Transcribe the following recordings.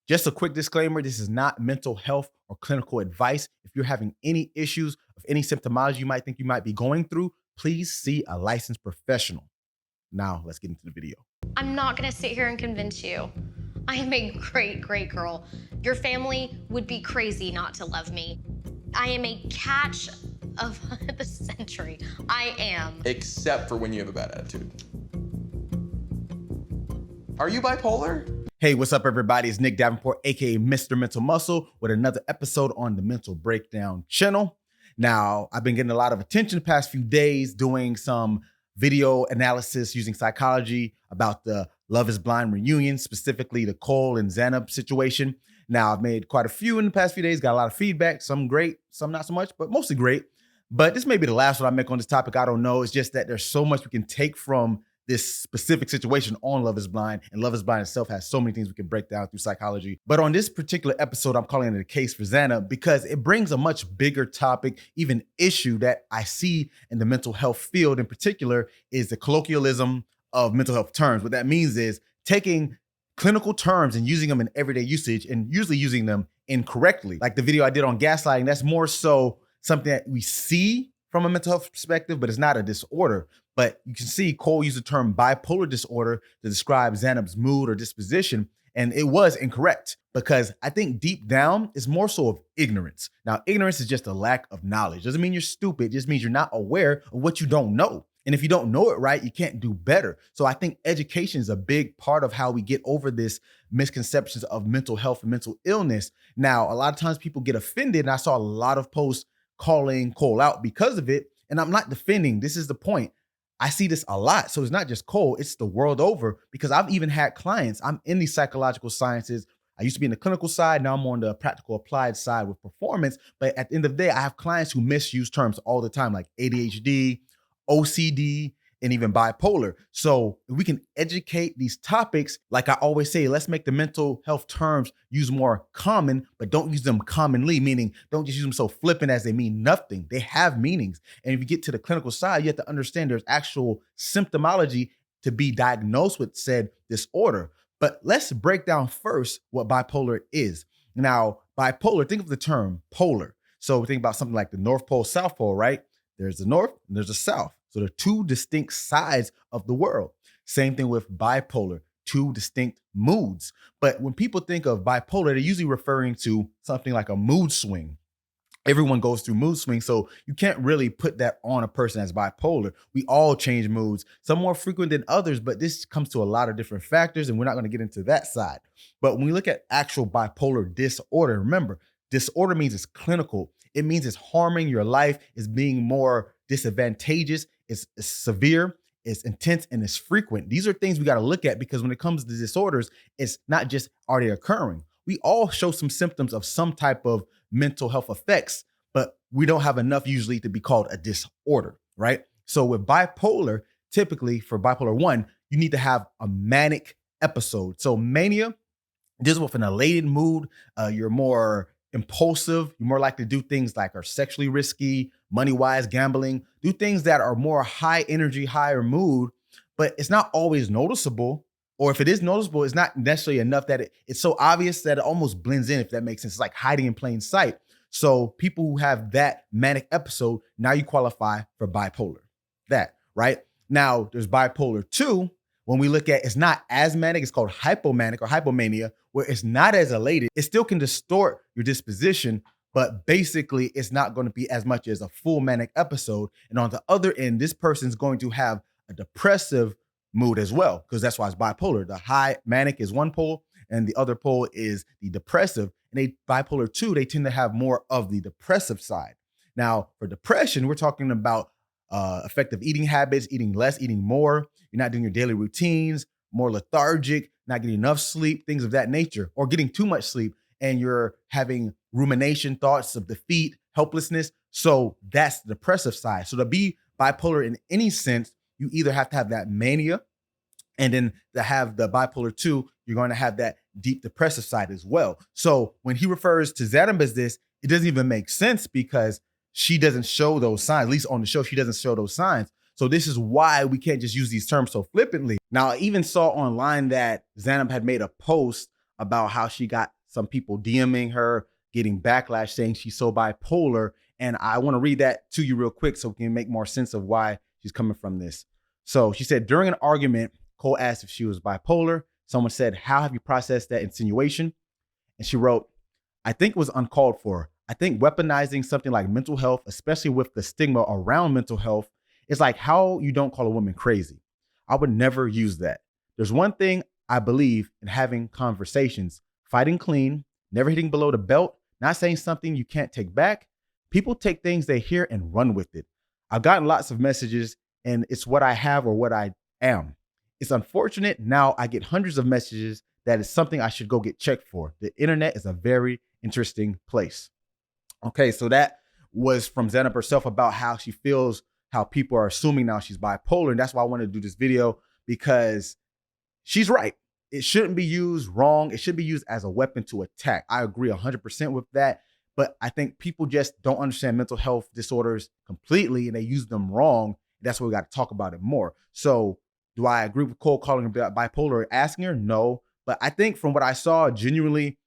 Just a quick disclaimer, this is not mental health or clinical advice. If you're having any issues of any symptomology you might think you might be going through, please see a licensed professional. Now, let's get into the video. I'm not gonna sit here and convince you. I am a great, great girl. Your family would be crazy not to love me. I am a catch of the century. I am. Except for when you have a bad attitude. Are you bipolar? Hey, what's up, everybody? It's Nick Davenport, aka Mr. Mental Muscle, with another episode on the Mental Breakdown channel. Now, I've been getting a lot of attention the past few days doing some video analysis using psychology about the Love is Blind reunion, specifically the Cole and Zanab situation. Now, I've made quite a few in the past few days, got a lot of feedback, some great, some not so much, but mostly great. But this may be the last one I make on this topic, I don't know. It's just that there's so much we can take from this specific situation on Love is Blind, and Love is Blind itself has so many things we can break down through psychology. But on this particular episode, I'm calling it a case for Zanab because it brings a much bigger topic, even issue that I see in the mental health field in particular is the colloquialism of mental health terms. What that means is taking clinical terms and using them in everyday usage and usually using them incorrectly. Like the video I did on gaslighting, that's more so something that we see from a mental health perspective, but it's not a disorder. But you can see Cole used the term bipolar disorder to describe Zanab's mood or disposition, and it was incorrect because I think deep down it's more so of ignorance. Now, ignorance is just a lack of knowledge. Doesn't mean you're stupid, it just means you're not aware of what you don't know. And if you don't know it right, you can't do better. So I think education is a big part of how we get over this misconceptions of mental health and mental illness. Now, a lot of times people get offended, and I saw a lot of posts calling Cole out because of it. And I'm not defending, this is the point. I see this a lot. So it's not just Cole, it's the world over because I've even had clients, I'm in the psychological sciences. I used to be in the clinical side. Now I'm on the practical applied side with performance. But at the end of the day, I have clients who misuse terms all the time, like ADHD, OCD, and even bipolar. So if we can educate these topics, like I always say, let's make the mental health terms use more common, but don't use them commonly, meaning don't just use them so flippant as they mean nothing. They have meanings. And if you get to the clinical side, you have to understand there's actual symptomology to be diagnosed with said disorder. But let's break down first what bipolar is. Now, bipolar, think of the term polar. So think about something like the North Pole, South Pole, right? There's the North and there's the South. So they're two distinct sides of the world. Same thing with bipolar, two distinct moods. But when people think of bipolar, they're usually referring to something like a mood swing. Everyone goes through mood swings, so you can't really put that on a person as bipolar. We all change moods, some more frequent than others, but this comes to a lot of different factors, and we're not going to get into that side. But when we look at actual bipolar disorder, remember, disorder means it's clinical. It means it's harming your life, it's being more disadvantageous, it's severe, it's intense, and it's frequent. These are things we got to look at because when it comes to disorders, it's not just are they occurring. We all show some symptoms of some type of mental health effects, but we don't have enough usually to be called a disorder, right? So with bipolar, typically for bipolar 1, you need to have a manic episode. So mania, just with an elated mood, you're more impulsive, you're more likely to do things like are sexually risky, money-wise, gambling, do things that are more high energy, higher mood, but it's not always noticeable. Or if it is noticeable, it's not necessarily enough that it's so obvious that it almost blends in, if that makes sense. It's like hiding in plain sight. So people who have that manic episode, now you qualify for bipolar. That, right? Now, there's bipolar 2. When we look at, it's not as manic, it's called hypomanic or hypomania, where it's not as elated. It still can distort your disposition, but basically it's not going to be as much as a full manic episode. And on the other end, this person's going to have a depressive mood as well, because that's why it's bipolar. The high manic is one pole and the other pole is the depressive. And bipolar 2, they tend to have more of the depressive side. Now, for depression, we're talking about effective eating habits, eating less, eating more. You're not doing your daily routines, more lethargic, not getting enough sleep, things of that nature, or getting too much sleep. And you're having rumination, thoughts of defeat, helplessness. So that's the depressive side. So to be bipolar in any sense, you either have to have that mania, and then to have the bipolar 2, you're going to have that deep depressive side as well. So when he refers to Zanab as this, it doesn't even make sense because she doesn't show those signs. At least on the show, she doesn't show those signs. So this is why we can't just use these terms so flippantly. Now, I even saw online that Zanab had made a post about how she got some people DMing her, getting backlash saying she's so bipolar. And I want to read that to you real quick so we can make more sense of why she's coming from this. So she said, during an argument, Cole asked if she was bipolar. Someone said, how have you processed that insinuation? And she wrote, I think it was uncalled for. I think weaponizing something like mental health, especially with the stigma around mental health, is like how you don't call a woman crazy. I would never use that. There's one thing I believe in: having conversations, fighting clean, never hitting below the belt, not saying something you can't take back. People take things they hear and run with it. I've gotten lots of messages, and it's what I have or what I am. It's unfortunate now I get hundreds of messages that is something I should go get checked for. The internet is a very interesting place. Okay, so that was from Zanab herself about how she feels, how people are assuming now she's bipolar. And that's why I wanted to do this video, because she's right. It shouldn't be used wrong. It should be used as a weapon to attack. I agree 100% with that. But I think people just don't understand mental health disorders completely, and they use them wrong. That's why we got to talk about it more. So do I agree with Cole calling her bipolar, asking her? No. But I think from what I saw, genuinely,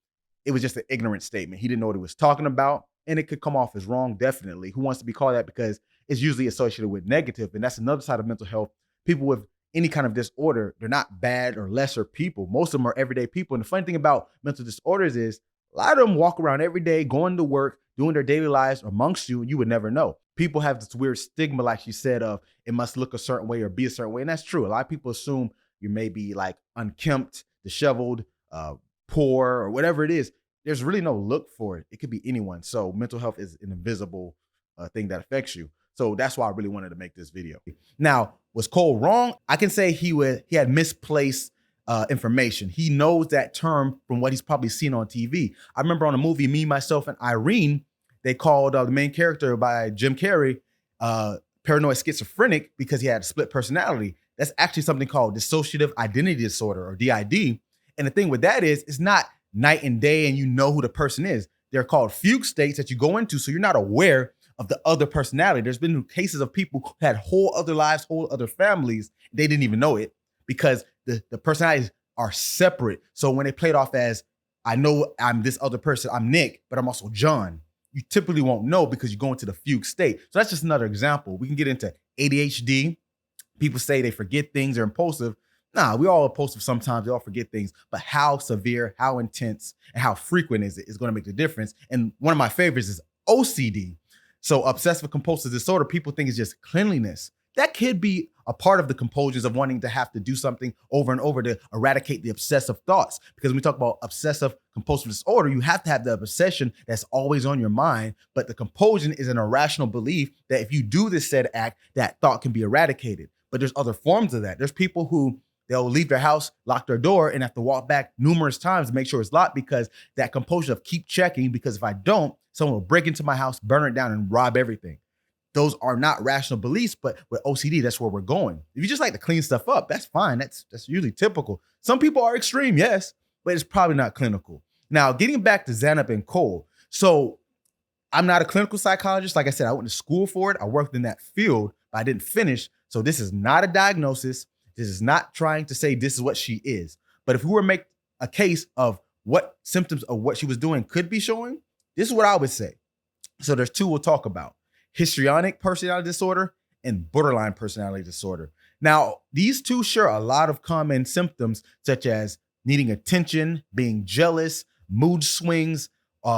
it was just an ignorant statement. He didn't know what he was talking about, and it could come off as wrong, definitely. Who wants to be called that? Because it's usually associated with negative, and that's another side of mental health. People with any kind of disorder, they're not bad or lesser people. Most of them are everyday people. And the funny thing about mental disorders is a lot of them walk around every day, going to work, doing their daily lives amongst you, and you would never know. People have this weird stigma, like she said, of it must look a certain way or be a certain way. And that's true. A lot of people assume you may be like unkempt, disheveled, poor, or whatever it is. There's really no look for it. It could be anyone. So mental health is an invisible thing that affects you. So that's why I really wanted to make this video. Now, was Cole wrong? I can say he had misplaced information. He knows that term from what he's probably seen on TV. I remember on a movie, Me, Myself, and Irene, they called the main character by Jim Carrey paranoid schizophrenic because he had a split personality. That's actually something called dissociative identity disorder, or DID. And the thing with that is, it's not night and day and you know who the person is. They're called fugue states that you go into, so you're not aware of the other personality. There's been cases of people who had whole other lives, whole other families. They didn't even know it because the personalities are separate. So when they play it off as, I know I'm this other person, I'm Nick, but I'm also John, you typically won't know because you go into the fugue state. So that's just another example. We can get into ADHD. People say they forget things, they're impulsive. Nah, we all impulsive sometimes, we all forget things, but how severe, how intense, and how frequent is it is going to make the difference. And one of my favorites is OCD. So obsessive compulsive disorder, people think it's just cleanliness. That could be a part of the compulsions of wanting to have to do something over and over to eradicate the obsessive thoughts. Because when we talk about obsessive compulsive disorder, you have to have the obsession that's always on your mind. But the compulsion is an irrational belief that if you do this said act, that thought can be eradicated. But there's other forms of that. There's people who they'll leave their house, lock their door, and have to walk back numerous times to make sure it's locked because that compulsion of keep checking, because if I don't, someone will break into my house, burn it down, and rob everything. Those are not rational beliefs, but with OCD, that's where we're going. If you just like to clean stuff up, that's fine. That's usually typical. Some people are extreme, yes, but it's probably not clinical. Now, getting back to Zanab and Cole. So I'm not a clinical psychologist. Like I said, I went to school for it. I worked in that field, but I didn't finish. So this is not a diagnosis. This is not trying to say this is what she is. But if we were to make a case of what symptoms of what she was doing could be showing, this is what I would say. So there's two we'll talk about: histrionic personality disorder and borderline personality disorder. Now, these two share a lot of common symptoms, such as needing attention, being jealous, mood swings,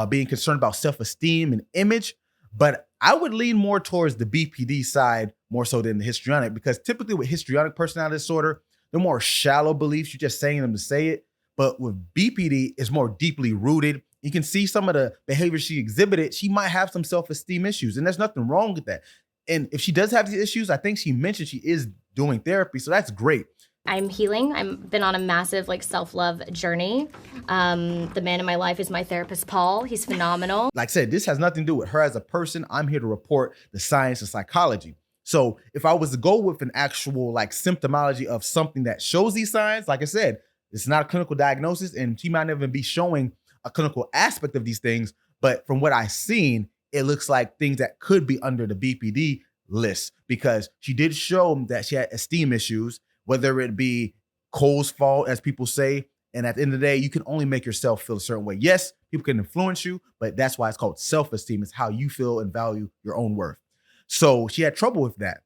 being concerned about self-esteem and image. But I would lean more towards the BPD side more so than the histrionic, because typically with histrionic personality disorder, they're more shallow beliefs. You're just saying them to say it. But with BPD, it's more deeply rooted. You can see some of the behavior she exhibited. She might have some self-esteem issues, and there's nothing wrong with that. And if she does have these issues, I think she mentioned she is doing therapy, so that's great. I'm healing. I've been on a massive self-love journey. The man in my life is my therapist, Paul. He's phenomenal. Like I said, this has nothing to do with her as a person. I'm here to report the science of psychology. So if I was to go with an actual symptomology of something that shows these signs, like I said, it's not a clinical diagnosis, and she might not even be showing a clinical aspect of these things. But from what I've seen, it looks like things that could be under the BPD list, because she did show that she had esteem issues, whether it be Cole's fault, as people say, And at the end of the day, you can only make yourself feel a certain way. Yes, people can influence you, but that's why it's called self-esteem. It's how you feel and value your own worth. So she had trouble with that.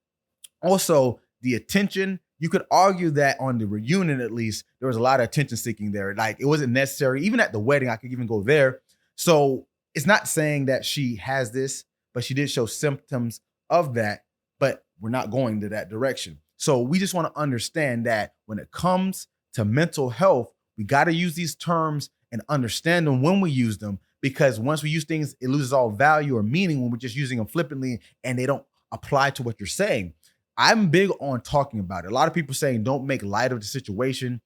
Also, the attention, you could argue that on the reunion, at least, there was a lot of attention seeking there. Like, it wasn't necessary. Even at the wedding, I could even go there. So it's not saying that she has this, but she did show symptoms of that, but we're not going to that direction. So we just want to understand that when it comes to mental health, we got to use these terms and understand them when we use them, because once we use things, it loses all value or meaning when we're just using them flippantly and they don't apply to what you're saying. I'm big on talking about it. A lot of people saying don't make light of the situation.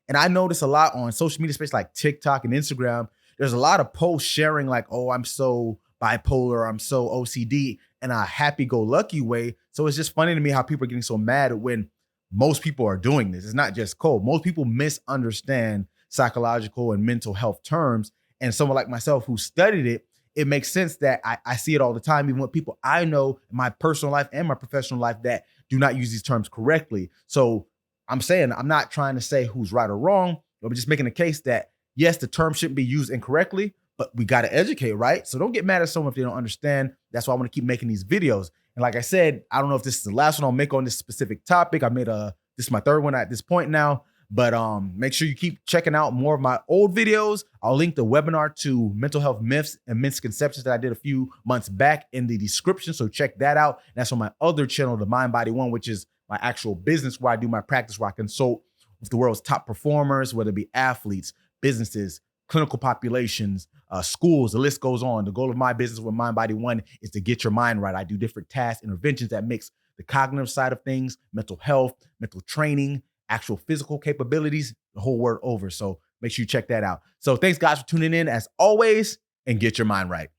And I notice a lot on social media, especially like TikTok and Instagram. There's a lot of posts sharing like, oh, I'm so bipolar, I'm so OCD, in a happy-go-lucky way. So it's just funny to me how people are getting so mad when most people are doing this. It's not just Cole. Most people misunderstand psychological and mental health terms. And someone like myself who studied it, it makes sense that I see it all the time, even with people I know in my personal life and my professional life that do not use these terms correctly. So I'm saying, I'm not trying to say who's right or wrong, but I'm just making a case that, yes, the term shouldn't be used incorrectly, but we got to educate, right? So don't get mad at someone if they don't understand. That's why I want to keep making these videos. And like I said, I don't know if this is the last one I'll make on this specific topic. I made this is my third one at this point now, but make sure you keep checking out more of my old videos. I'll link the webinar to mental health myths and misconceptions that I did a few months back in the description. So check that out. And that's on my other channel, the Mind Body One, which is my actual business where I do my practice, where I consult with the world's top performers, whether it be athletes, businesses, clinical populations, schools, the list goes on. The goal of my business with Mind Body One is to get your mind right. I do different task interventions that mix the cognitive side of things, mental health, mental training, actual physical capabilities, the whole word over. So make sure you check that out. So thanks guys for tuning in as always, and get your mind right.